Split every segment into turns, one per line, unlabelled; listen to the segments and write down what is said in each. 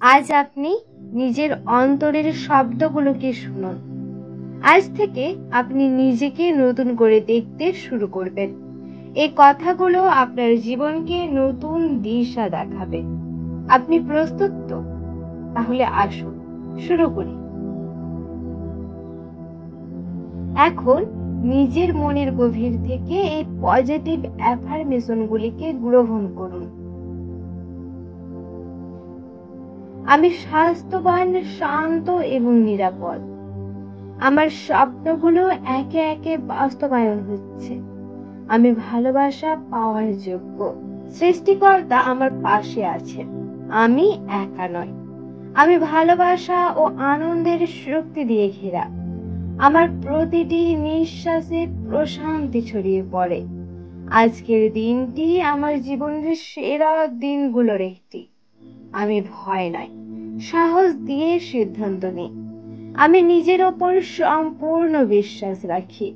আজ আপনি নিজের অন্তরের শব্দগুলোকে শুনুন। আজ থেকে আপনি নিজেকে নতুন করে দেখতে শুরু করবেন। এই কথাগুলো আপনার জীবনকে নতুন দিশা দেখাবে। আপনি প্রস্তুত তো? তাহলে আসুন শুরু করি। এখন নিজের মনের গভীর থেকে এই পজিটিভ অ্যাফার্মেশনগুলিকে গ্রহণ করুন। আমি স্বাস্থ্যবান, শান্ত এবং নিরাপদ। আমার স্বপ্নগুলো একে একে বাস্তবায়ন হচ্ছে। আমি ভালোবাসা পাওয়ার যোগ্য। সৃষ্টিকর্তা আমার পাশে আছে। আমি একা নয়। আমি ভালোবাসা ও আনন্দের শক্তি দিয়ে ঘেরা। আমার প্রতিটি নিঃশ্বাসে প্রশান্তি ছড়িয়ে পড়ে। আজকের দিনটি আমার জীবনের সেরা দিনগুলোর একটি। আমি ভয় নয়, সাহস দিয়ে সিদ্ধান্ত নিই। আমি নিজের ওপর সম্পূর্ণ বিশ্বাস রাখি।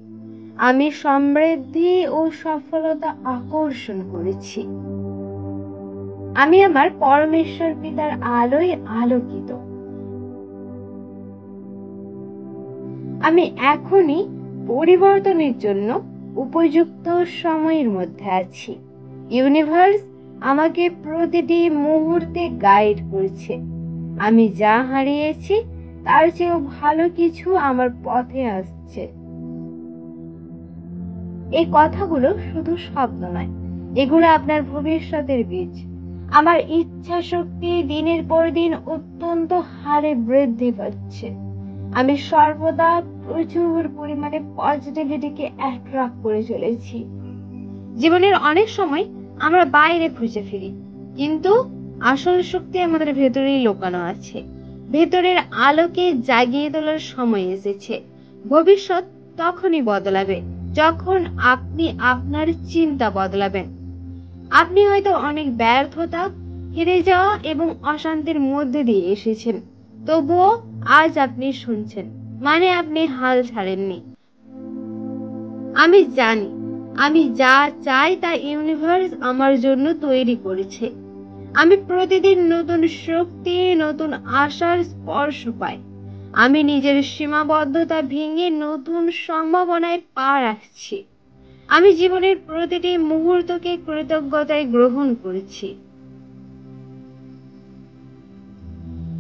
আমি সমৃদ্ধি ও সফলতা আকর্ষণ করেছি। আমি আমার পরমেশ্বর পিতার আলোয় আলোকিত। আমি এখনই পরিবর্তনের জন্য উপযুক্ত সময়ের মধ্যে আছি। ইউনিভার্স আমাকে প্রতিটি মুহূর্তে গাইড করছে। আমি যা হারিয়েছি তার চেয়েও ভালো কিছু আমার পথে আসছে। এই কথাগুলো শুধু শব্দ নয়, এগুলো আপনার ভবিষ্যতের বীজ। আমার ইচ্ছা শক্তি দিনের পর দিন অত্যন্ত হারে বৃদ্ধি পাচ্ছে। আমি সর্বদা প্রচুর পরিমাণে পজিটিভিটিকে অ্যাট্রাক্ট করে চলেছি। জীবনের অনেক সময় আমরা বাইরে খুঁজে ফিরি, কিন্তু আসল শক্তি আমাদের ভেতরেই লুকানো আছে। ভেতরের আলোকে জাগিয়ে তোলার সময় এসেছে। ভবিষ্যৎ তখনই বদলাবে যখন আপনি আপনার চিন্তা বদলাবেন। আপনি হয়তো অনেক ব্যর্থতা, হেরে যাওয়া এবং অশান্তির মধ্যে দিয়ে এসেছেন, তবুও আজ আপনি শুনছেন, মানে আপনি হাল ছাড়েননি। আমি জানি আমি যা চাই তা ইউনিভার্স আমার জন্য তৈরি করেছে। আমি প্রতিদিন নতুন শক্তি, নতুন আশার স্পর্শ পাই। আমি নিজের সীমাবদ্ধতা ভেঙে নতুন সম্ভাবনায় পা রাখছি। আমি জীবনের প্রতিটি মুহূর্তকে কৃতজ্ঞতায় গ্রহণ করেছি।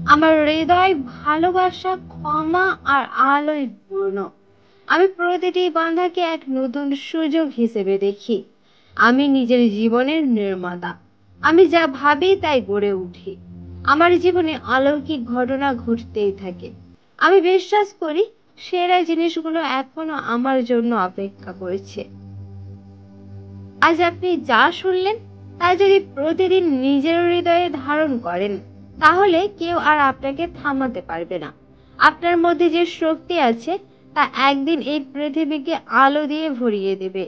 আমার হৃদয় ভালোবাসা, ক্ষমা আর আলোয় পূর্ণ। আমি প্রতিটি বাধাকে এক নতুন সুযোগ হিসেবে দেখি। আমি নিজের জীবনের নির্মাতা। আমি যা ভাবি তাই গড়ে উঠি। আমার জীবনে অলৌকিক ঘটনা ঘটতেই থাকে। আমি বিশ্বাস করি সেরা জিনিসগুলো এখনো আমার জন্য অপেক্ষা করছে। আজ আপনি যা শুনলেন তা যদি প্রতিদিন নিজের হৃদয়ে ধারণ করেন, তাহলে কেউ আর আপনাকে থামাতে পারবে না। আপনার মধ্যে যে শক্তি আছে তা একদিন এই পৃথিবীকে আলো দিয়ে ভরিয়ে দেবে।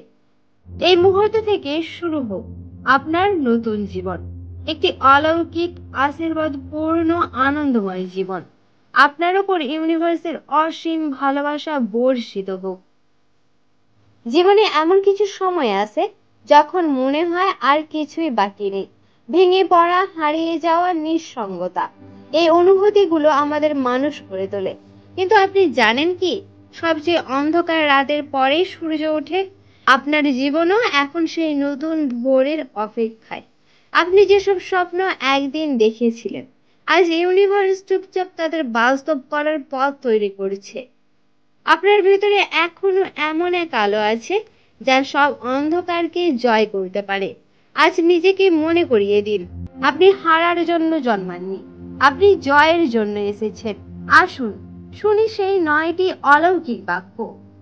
এই মুহূর্ত থেকে শুরু হোক আপনার নতুন জীবন, একটি অলৌকিক, আশীর্বাদপূর্ণ, আনন্দময় জীবন। আপনার উপর ইউনিভার্সের অসীম ভালোবাসা বর্ষিত হোক। জীবনে এমন কিছু সময় আছে যখন মনে হয় আর কিছুই বাকি নেই। ভেঙে পড়া, হারিয়ে যাওয়া, নিঃসঙ্গতা, এই অনুভূতিগুলো আমাদের মানুষ করে তোলে। কিন্তু আপনি জানেন কি, সবচেয়ে অন্ধকার রাতের পরেই সূর্য ওঠে। আপনার জীবনও এখন সেই নতুন ভোরের অপেক্ষায়। আপনি যেসব স্বপ্ন একদিন দেখেছিলেন, আজ ইউনিভার্স চুপচাপ তাদের বাস্তব করার পথ তৈরি করছে। আপনার ভিতরে এখনো এমন এক আলো আছে যা সব অন্ধকারকে জয় করতে পারে। আজ নিজেকে মনে করিয়ে দিন, আপনি হারার জন্য জন্মাননি, আপনি জয়ের জন্য এসেছেন। আসুন শুনি সেই 9টি অলৌকিক বাক্য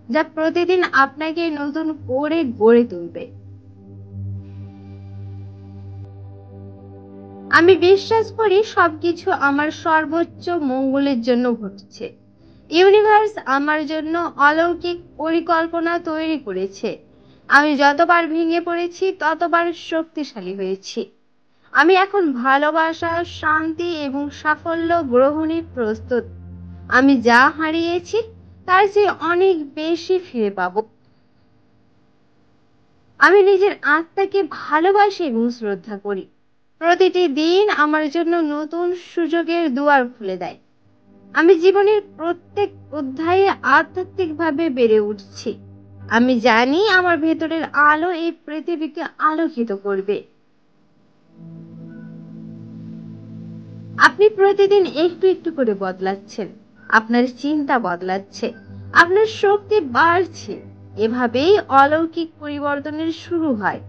যা প্রতিদিন আপনাকে নতুন করে গড়ে তুলবে। আমি বিশ্বাস করি সবকিছু আমার সর্বোচ্চ মঙ্গলের জন্য ঘটছে। ইউনিভার্স আমার জন্য অলৌকিক পরিকল্পনা তৈরি করেছে। আমি যতবার ভেঙে পড়েছি ততবার শক্তিশালী হয়েছি। আমি এখন ভালোবাসা, শান্তি এবং সাফল্য গ্রহণে প্রস্তুত। আমি যা হারিয়েছি তার চেয়ে অনেক বেশি ফিরে পাবো। আমি নিজের আত্মাকে ভালোবাসি এবং শ্রদ্ধা করি। প্রতিটি দিন আমার জন্য নতুন সুযোগের দুয়ার খুলে দেয়। আমি জীবনের প্রত্যেক অধ্যায়ে আধ্যাত্মিকভাবে বেড়ে উঠছি। আমি জানি আমার ভেতরের আলো এই পৃথিবীকে আলোকিত করবে। আপনি প্রতিদিন একটু একটু করে বদলাচ্ছেন। আপনার চিন্তা বদলাচ্ছে, আপনার শক্তি বাড়ছে। এভাবেই অলৌকিক পরিবর্তনের শুরু হয়।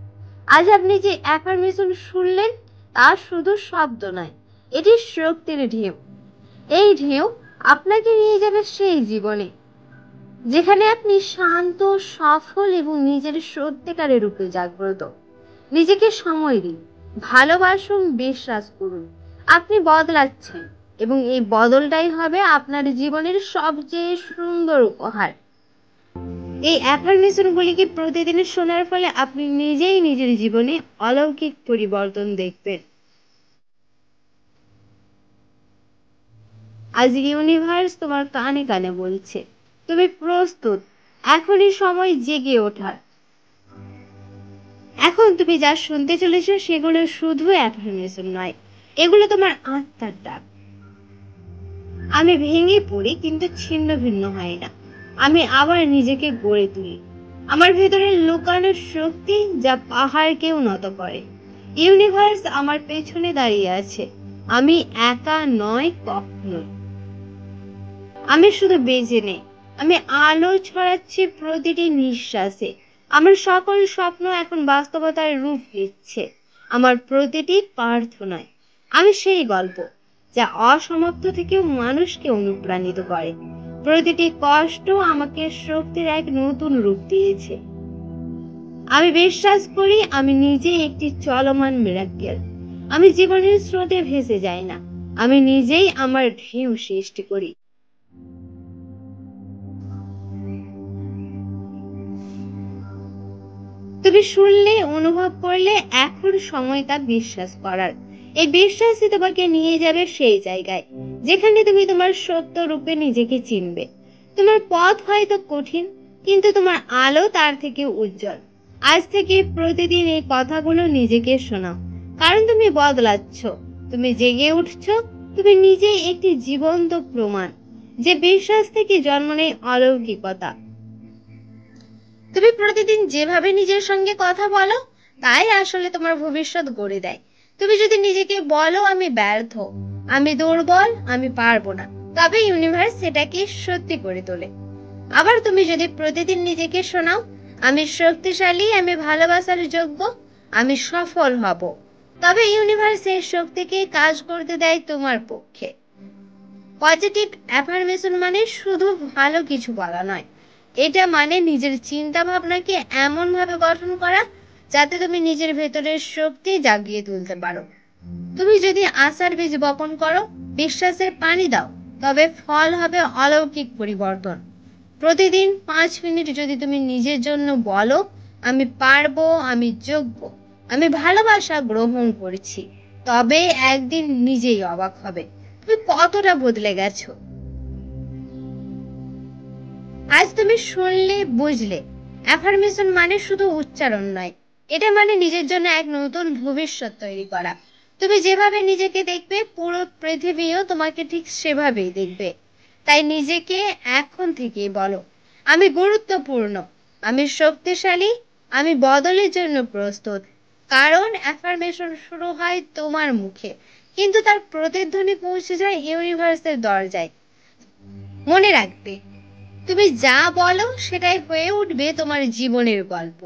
আজ আপনি যে অ্যাফার্মেশন শুনলেন তা শুধু শব্দ নয়, এটি শক্তির ঢেউ। এই ঢেউ আপনাকে নিয়ে যাবে সেই জীবনে যেখানে আপনি শান্ত, সফল এবং নিজের সত্যিকারের রূপে জাগ্রত। নিজেকে সময় দিন, ভালোবাসুন, বিশ্বাস করুন। আপনি বদলাচ্ছেন এবং এই বদলটাই হবে আপনার জীবনের সবচেয়ে সুন্দর উপহার। এই অ্যাফার্মেশন গুলিকে প্রতিদিন শোনার ফলে আপনি নিজেই নিজের জীবনে অলৌকিক পরিবর্তন দেখবেন। আজ ইউনিভার্স তোমার কানে কানে বলছে, তুমি প্রস্তুত। এখনই সময় জেগে ওঠার। এখন তুমি যা শুনতে চলেছো সেগুলো শুধু অ্যাফার্মেশন নয়, এগুলো তোমার আত্মার ডাক। আমি ভেঙে পড়ি কিন্তু ছিন্ন ভিন্ন হয় না। আমি আবার নিজেকে গড়ে তুলি। আমার ভেতরে লুকানো শক্তি যা পাহাড়কেও নত করে। ইউনিভার্স আমার পেছনে দাঁড়িয়ে আছে। আমি একা নয় কখনো। আমি শুধু বেঁচে নেই, আমি আলো ছড়াচ্ছি প্রতিটি নিঃশ্বাসে। আমার সকল স্বপ্ন এখন বাস্তবতার রূপ নিচ্ছে। আমার প্রতিটি প্রার্থনায় আমি সেই গল্প যা অসমাপ্ত থেকেও মানুষকে অনুপ্রাণিত করে। প্রতিটি কষ্ট আমাকে শক্তির এক নতুন রূপ দিয়েছে। আমি বিশ্বাস করি আমি নিজে একটি চলমান মিরাক্কেল। আমি জীবনের স্রোতে ভেসে যাই না, আমি নিজেই আমার ঢেউ সৃষ্টি করি। তুমি শুনলে, অনুভব করলে, এখন সময় তা বিশ্বাস করার। এই বিশ্বাসই তোমাকে নিয়ে যাবে সেই জায়গায় যেখানে তুমি তোমার সত্য রূপে নিজেকে চিনবে। তোমার পথ হয়তো কঠিন, কিন্তু তোমার আলো তার থেকে উজ্জ্বল। আজ থেকে প্রতিদিন এই কথাগুলো নিজেকে শোনাও, কারণ তুমি বদলাচ্ছ, তুমি জেগে উঠছো। তুমি নিজেই একটি জীবন্ত প্রমাণ যে বিশ্বাস থেকে জন্ম নেয় অলৌকিকতা। তুমি প্রতিদিন যেভাবে নিজের সঙ্গে কথা বলো তাই আসলে তোমার ভবিষ্যৎ গড়ে দেয়। তুমি যদি নিজেকে বলো আমি ব্যর্থ, আমি দুর্বল, আমি পারবো না, তবে ইউনিভার্স সেটাকে সত্যি করে তোলে। আবার তুমি যদি প্রতিদিন নিজেকে শোনাও আমি শক্তিশালী, আমি ভালোবাসার যোগ্য, আমি সফল হব, তবে ইউনিভার্স এই শক্তিকে কাজ করতে দেয় তোমার পক্ষে। পজিটিভ অ্যাফার্মেশন মানে শুধু ভালো কিছু বলা নয়, এটা মানে নিজের চিন্তা ভাবনাকে এমন ভাবে গঠন করা যাতে তুমি নিজের ভেতরের শক্তি জাগিয়ে তুলতে পারো। তুমি যদি আশার বীজ বপন করো, বিশ্বাসের পানি দাও, তবে ফল হবে অলৌকিক পরিবর্তন। প্রতিদিন 5 মিনিট যদি তুমি নিজের জন্য বলো আমি পারবো, আমি যোগ্য, আমি ভালোবাসা গ্রহণ করছি, তবে একদিন নিজেই অবাক হবে তুমি কতটা বদলে গেছো। আজ তুমি শুনলে, বুঝলে, অ্যাফার্মেশন মানে শুধু উচ্চারণ নয়, এটা মানে নিজের জন্য এক নতুন ভবিষ্যৎ তৈরি করা। তুমি যেভাবে নিজেকে দেখবে পুরো পৃথিবীও তোমাকে ঠিক সেভাবেই দেখবে। তাই নিজেকে এখন থেকেই বলো আমি গুরুত্বপূর্ণ, আমি শক্তিশালী, আমি বদলের জন্য প্রস্তুত। কারণ অ্যাফার্মেশন শুরু হয় তোমার মুখে, কিন্তু তার প্রতিধ্বনি পৌঁছে যায় ইউনিভার্সের দরজায়। মনে রাখবে, তুমি যা বলো সেটাই হয়ে উঠবে তোমার জীবনের গল্প।